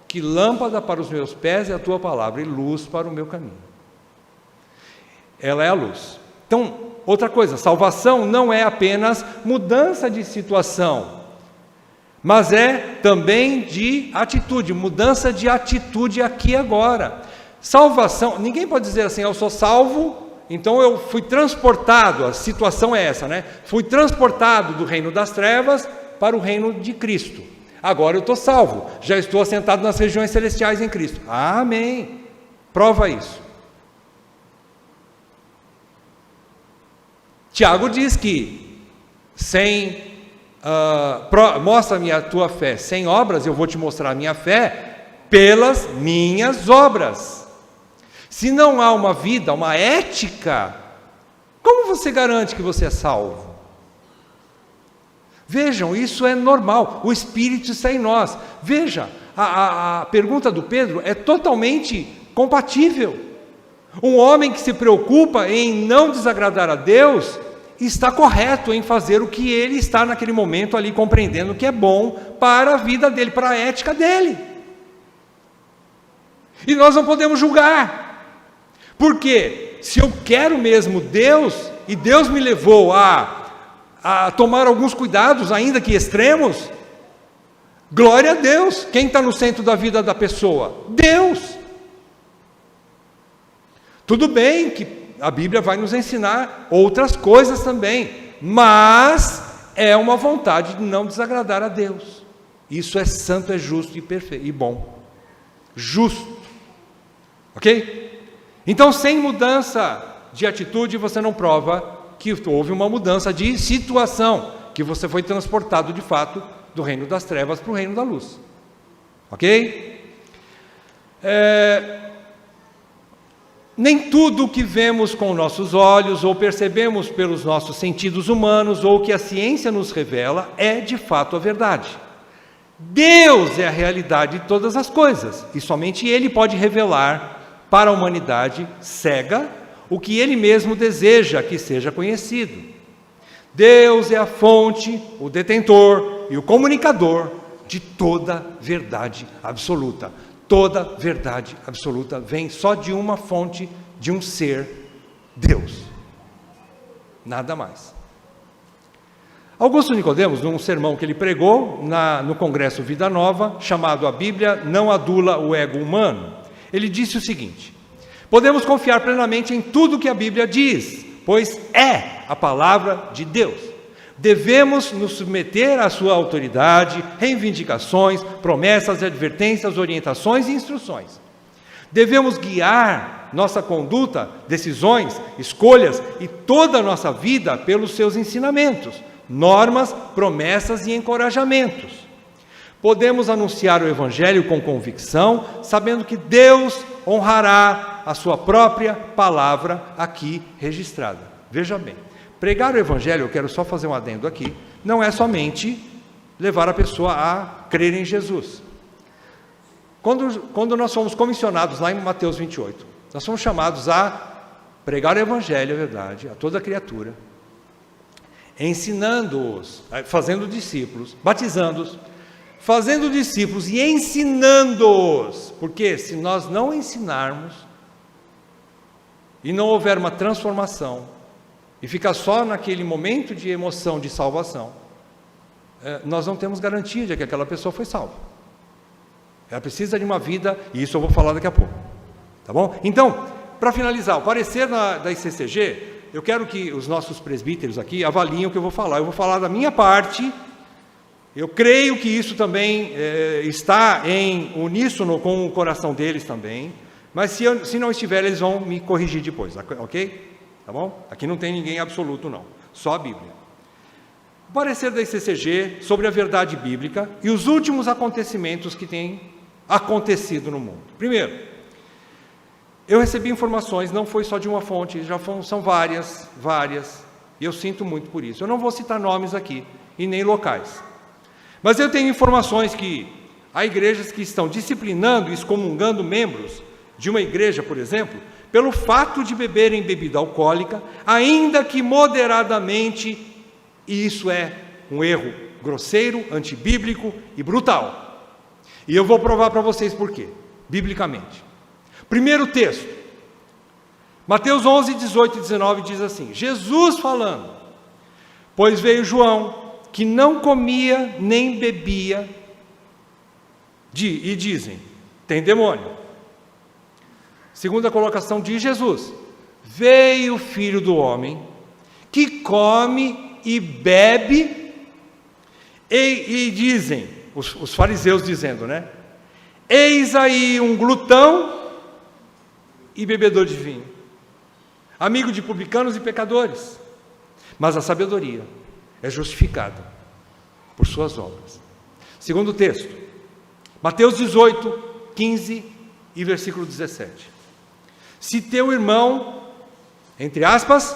que lâmpada para os meus pés é a tua palavra e luz para o meu caminho. Ela é a luz. Então, outra coisa, salvação não é apenas mudança de situação, mas é também de atitude, mudança de atitude aqui e agora. Salvação, ninguém pode dizer assim, eu sou salvo, então eu fui transportado, a situação é essa, né? Fui transportado do reino das trevas para o reino de Cristo. Agora eu estou salvo, já estou assentado nas regiões celestiais em Cristo. Amém. Prova isso. Tiago diz que mostra-me a tua fé sem obras, eu vou te mostrar a minha fé pelas minhas obras. Se não há uma vida, uma ética, como você garante que você é salvo? Vejam, isso é normal, o Espírito está em nós. Veja, a pergunta do Pedro é totalmente compatível. Um homem que se preocupa em não desagradar a Deus, está correto em fazer o que ele está naquele momento ali compreendendo que é bom para a vida dele, para a ética dele. E nós não podemos julgar. Porque se eu quero mesmo Deus, e Deus me levou a tomar alguns cuidados, ainda que extremos, glória a Deus. Quem está no centro da vida da pessoa? Deus. Tudo bem que a Bíblia vai nos ensinar outras coisas também, mas é uma vontade de não desagradar a Deus. Isso é santo, é justo e perfeito e bom. Justo. Ok? Então, sem mudança de atitude, você não prova que houve uma mudança de situação, que você foi transportado de fato do reino das trevas para o reino da luz. Ok? Nem tudo o que vemos com nossos olhos, ou percebemos pelos nossos sentidos humanos, ou que a ciência nos revela, é de fato a verdade. Deus é a realidade de todas as coisas, e somente Ele pode revelar para a humanidade cega o que Ele mesmo deseja que seja conhecido. Deus é a fonte, o detentor e o comunicador de toda verdade absoluta. Toda verdade absoluta vem só de uma fonte, de um ser, Deus. Nada mais. Augusto Nicodemos, num sermão que ele pregou no Congresso Vida Nova, chamado A Bíblia Não Adula o Ego Humano, ele disse o seguinte: podemos confiar plenamente em tudo que a Bíblia diz, pois é a palavra de Deus. Devemos nos submeter à sua autoridade, reivindicações, promessas, advertências, orientações e instruções. Devemos guiar nossa conduta, decisões, escolhas e toda a nossa vida pelos seus ensinamentos, normas, promessas e encorajamentos. Podemos anunciar o Evangelho com convicção, sabendo que Deus honrará a sua própria palavra aqui registrada. Veja bem, pregar o Evangelho, eu quero só fazer um adendo aqui, não é somente levar a pessoa a crer em Jesus. Quando nós fomos comissionados lá em Mateus 28, nós fomos chamados a pregar o Evangelho, é verdade, a toda criatura, ensinando-os, fazendo discípulos, batizando-os, fazendo discípulos e ensinando-os, porque se nós não ensinarmos e não houver uma transformação e ficar só naquele momento de emoção de salvação, nós não temos garantia de que aquela pessoa foi salva. Ela precisa de uma vida, e isso eu vou falar daqui a pouco, tá bom? Então, para finalizar, o parecer da ICCG, eu quero que os nossos presbíteros aqui avaliem o que eu vou falar. Eu vou falar da minha parte. Eu creio que isso também está em uníssono com o coração deles também, mas se não estiver, eles vão me corrigir depois, ok? Tá bom? Aqui não tem ninguém absoluto não, só a Bíblia. O parecer da ICCG sobre a verdade bíblica e os últimos acontecimentos que têm acontecido no mundo. Primeiro, eu recebi informações, não foi só de uma fonte, são várias, e eu sinto muito por isso. Eu não vou citar nomes aqui, e nem locais. Mas eu tenho informações que há igrejas que estão disciplinando e excomungando membros de uma igreja, por exemplo, pelo fato de beberem bebida alcoólica, ainda que moderadamente, e isso é um erro grosseiro, antibíblico e brutal. E eu vou provar para vocês por quê, biblicamente. Primeiro texto, Mateus 11, 18 e 19 diz assim, Jesus falando, pois veio João, que não comia nem bebia, e dizem, tem demônio. Segunda colocação de Jesus, veio o Filho do Homem, que come e bebe, e dizem, os fariseus dizendo, né? Eis aí um glutão e bebedor de vinho, amigo de publicanos e pecadores. Mas a sabedoria é justificado por suas obras. Segundo texto, Mateus 18, 15 e versículo 17. Se teu irmão, entre aspas,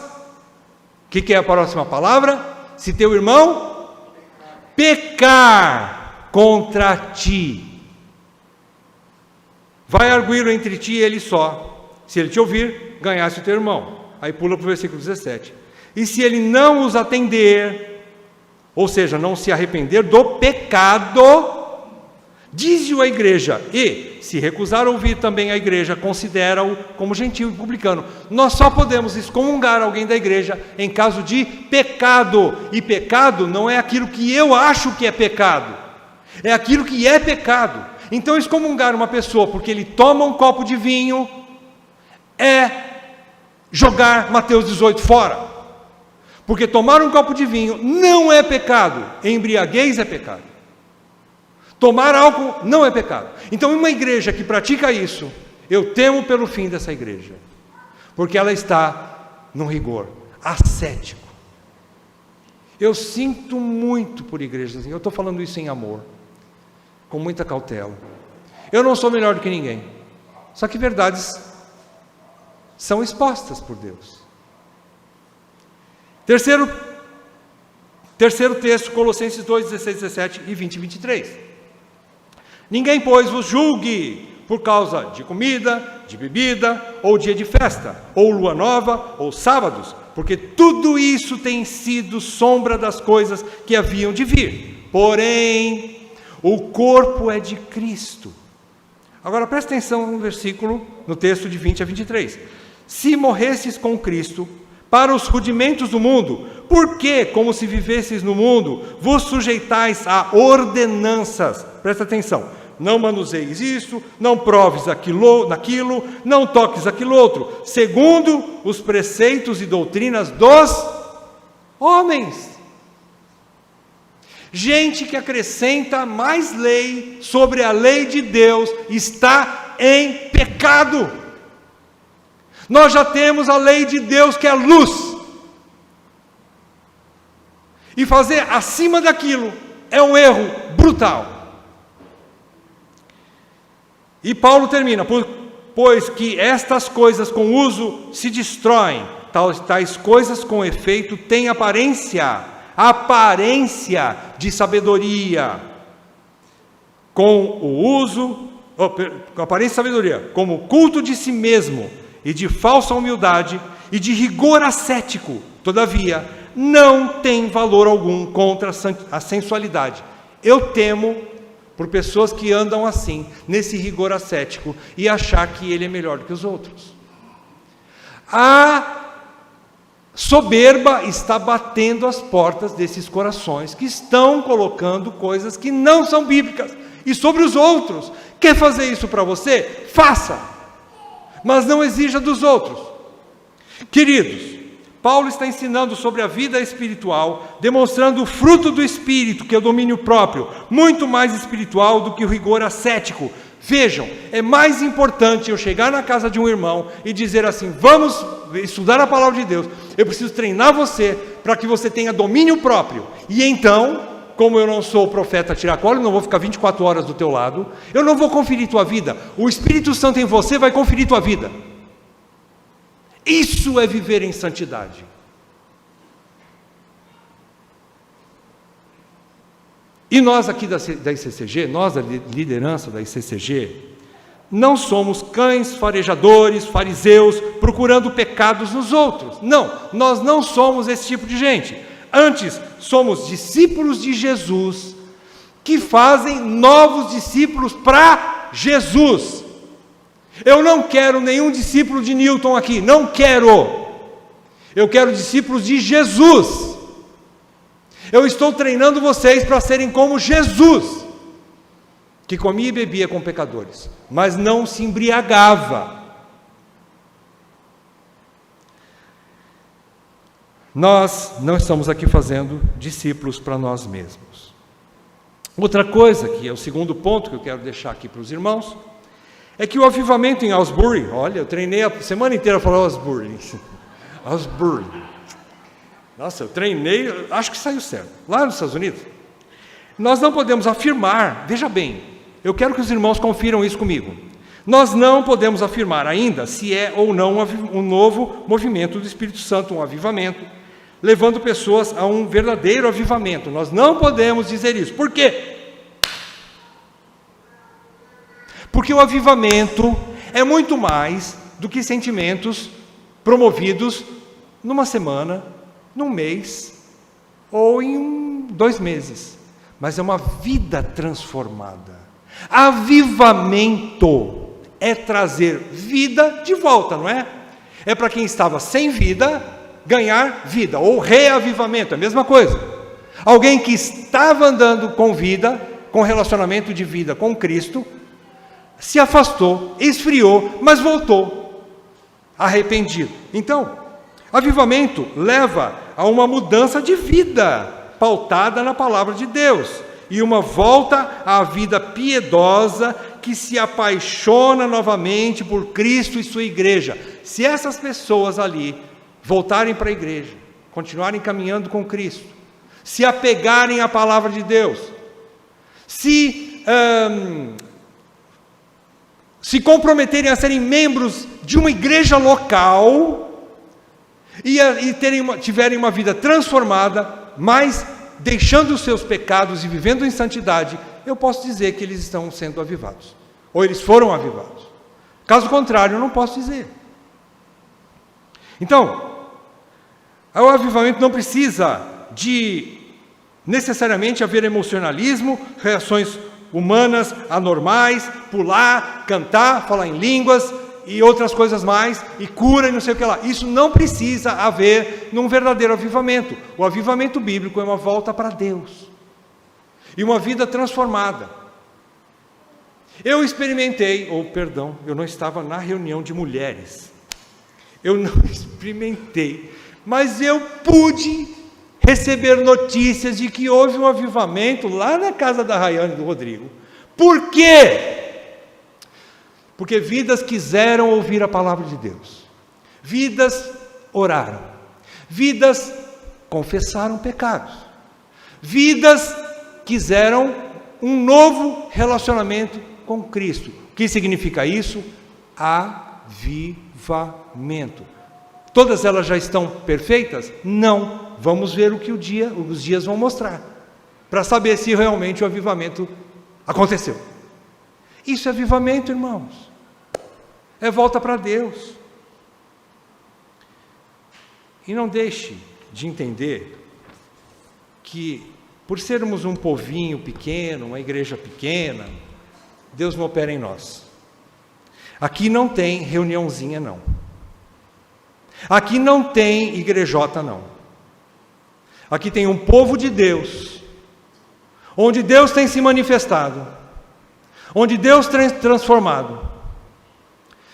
o que é a próxima palavra? Se teu irmão pecar contra ti, vai arguir entre ti e ele só. Se ele te ouvir, ganhaste o teu irmão. Aí pula para o versículo 17. E se ele não os atender, ou seja, não se arrepender do pecado, dize-o à igreja, e, se recusar a ouvir também a igreja, considera-o como gentil e publicano. Nós só podemos excomungar alguém da igreja em caso de pecado, e pecado não é aquilo que eu acho que é pecado, é aquilo que é pecado. Então excomungar uma pessoa porque ele toma um copo de vinho, é jogar Mateus 18 fora, porque tomar um copo de vinho não é pecado, embriaguez é pecado. Tomar álcool não é pecado. Então, uma igreja que pratica isso, eu temo pelo fim dessa igreja, porque ela está num rigor ascético. Eu sinto muito por igrejas assim, eu estou falando isso em amor, com muita cautela. Eu não sou melhor do que ninguém, só que verdades são expostas por Deus. Terceiro texto, Colossenses 2, 16, 17 e 20 e 23. Ninguém, pois, vos julgue por causa de comida, de bebida, ou dia de festa, ou lua nova, ou sábados, porque tudo isso tem sido sombra das coisas que haviam de vir. Porém, o corpo é de Cristo. Agora presta atenção no versículo, no texto de 20 a 23. Se morresses com Cristo para os rudimentos do mundo, por que, como se vivesseis no mundo, vos sujeitais a ordenanças? Presta atenção. Não manuseis isso, não proves naquilo, não toques aquilo outro, segundo os preceitos e doutrinas dos homens. Gente que acrescenta mais lei sobre a lei de Deus está em pecado. Nós já temos a lei de Deus, que é a luz, e fazer acima daquilo é um erro brutal. E Paulo termina, pois que estas coisas com uso se destroem, tais coisas com efeito têm aparência de sabedoria, com o uso, com aparência de sabedoria, como culto de si mesmo, e de falsa humildade, e de rigor ascético, todavia, não tem valor algum contra a sensualidade. Eu temo por pessoas que andam assim, nesse rigor ascético, e achar que ele é melhor do que os outros. A soberba está batendo as portas desses corações, que estão colocando coisas que não são bíblicas, e sobre os outros. Quer fazer isso para você? Faça, mas não exija dos outros. Queridos, Paulo está ensinando sobre a vida espiritual, demonstrando o fruto do Espírito, que é o domínio próprio, muito mais espiritual do que o rigor ascético. Vejam, é mais importante eu chegar na casa de um irmão e dizer assim, vamos estudar a palavra de Deus, eu preciso treinar você para que você tenha domínio próprio, e então, como eu não sou o profeta tiracolo, não vou ficar 24 horas do teu lado, eu não vou conferir tua vida, o Espírito Santo em você vai conferir tua vida. Isso é viver em santidade. E nós aqui da ICCG, nós da liderança da ICCG, não somos cães farejadores, fariseus, procurando pecados nos outros. Não, nós não somos esse tipo de gente. Antes, somos discípulos de Jesus, que fazem novos discípulos para Jesus. Eu não quero nenhum discípulo de Newton aqui, não quero. Eu quero discípulos de Jesus. Eu estou treinando vocês para serem como Jesus, que comia e bebia com pecadores, mas não se embriagava. Nós não estamos aqui fazendo discípulos para nós mesmos. Outra coisa, que é o segundo ponto que eu quero deixar aqui para os irmãos, é que o avivamento em Asbury, olha, eu treinei a semana inteira a falar Asbury. Nossa, eu treinei, acho que saiu certo. Lá nos Estados Unidos, nós não podemos afirmar, veja bem, eu quero que os irmãos confiram isso comigo. Nós não podemos afirmar ainda se é ou não um novo movimento do Espírito Santo, um avivamento, levando pessoas a um verdadeiro avivamento. Nós não podemos dizer isso. Por quê? Porque o avivamento é muito mais do que sentimentos promovidos numa semana, num mês ou em 2 meses. Mas é uma vida transformada. Avivamento é trazer vida de volta, não é? É para quem estava sem vida, ganhar vida, ou reavivamento, é a mesma coisa. Alguém que estava andando com vida, com relacionamento de vida com Cristo, se afastou, esfriou, mas voltou, arrependido. Então, avivamento leva a uma mudança de vida, pautada na palavra de Deus, e uma volta à vida piedosa que se apaixona novamente por Cristo e sua igreja. Se essas pessoas ali voltarem para a igreja, continuarem caminhando com Cristo, se apegarem à palavra de Deus, se comprometerem a serem membros de uma igreja local e tiverem uma vida transformada, mas deixando os seus pecados e vivendo em santidade, eu posso dizer que eles estão sendo avivados, ou eles foram avivados. Caso contrário, eu não posso dizer. Então, o avivamento não precisa de necessariamente haver emocionalismo, reações humanas anormais, pular, cantar, falar em línguas e outras coisas mais, e cura e não sei o que lá. Isso não precisa haver num verdadeiro avivamento. O avivamento bíblico é uma volta para Deus e uma vida transformada. Eu experimentei, eu não estava na reunião de mulheres, eu não experimentei, mas eu pude receber notícias de que houve um avivamento lá na casa da Rayane e do Rodrigo. Por quê? Porque vidas quiseram ouvir a palavra de Deus, vidas oraram, vidas confessaram pecados, vidas quiseram um novo relacionamento com Cristo. O que significa isso? Avivamento. Todas elas já estão perfeitas? Não. Vamos ver o que os dias vão mostrar, para saber se realmente o avivamento aconteceu. Isso é avivamento, irmãos. É volta para Deus. E não deixe de entender que, por sermos um povinho pequeno, uma igreja pequena, Deus não opera em nós. Aqui não tem reuniãozinha, não. Aqui não tem igrejota, não. Aqui tem um povo de Deus, onde Deus tem se manifestado, onde Deus tem transformado.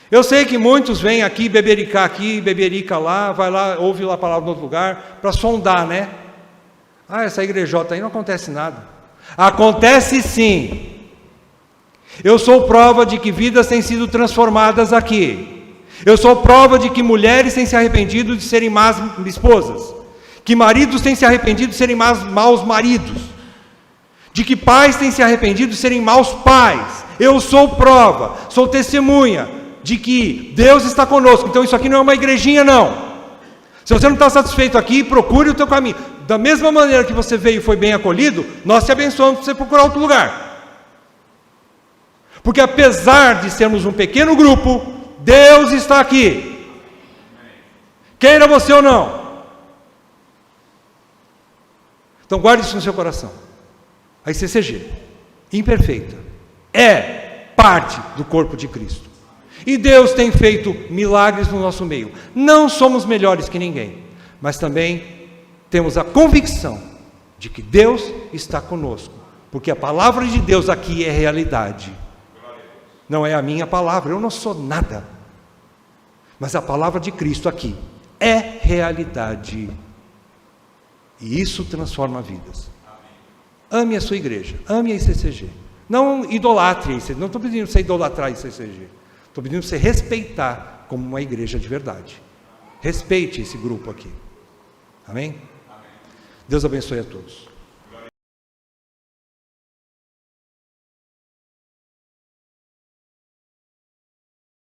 Eu sei que muitos vêm aqui, bebericar aqui, beberica lá, vai lá, ouve lá a palavra em outro lugar, para sondar, né? Essa igrejota aí não acontece nada. Acontece sim. Eu sou prova de que vidas têm sido transformadas aqui. Eu sou prova de que mulheres têm se arrependido de serem más esposas, que maridos têm se arrependido de serem maus maridos, de que pais têm se arrependido de serem maus pais. Eu sou prova, sou testemunha de que Deus está conosco. Então isso aqui não é uma igrejinha, não. Se você não está satisfeito aqui, procure o teu caminho. Da mesma maneira que você veio e foi bem acolhido, nós te abençoamos para você procurar outro lugar. Porque apesar de sermos um pequeno grupo, Deus está aqui. Queira você ou não. Então guarde isso no seu coração. A ICCG, imperfeita, é parte do corpo de Cristo. E Deus tem feito milagres no nosso meio. Não somos melhores que ninguém, mas também temos a convicção de que Deus está conosco, porque a palavra de Deus aqui é realidade. Não é a minha palavra, eu não sou nada, mas a palavra de Cristo aqui é realidade, e isso transforma vidas. Ame a sua igreja, ame a ICCG, não idolatre a ICCG, não estou pedindo para você idolatrar a ICCG, estou pedindo para você respeitar como uma igreja de verdade. Respeite esse grupo aqui, amém? Deus abençoe a todos.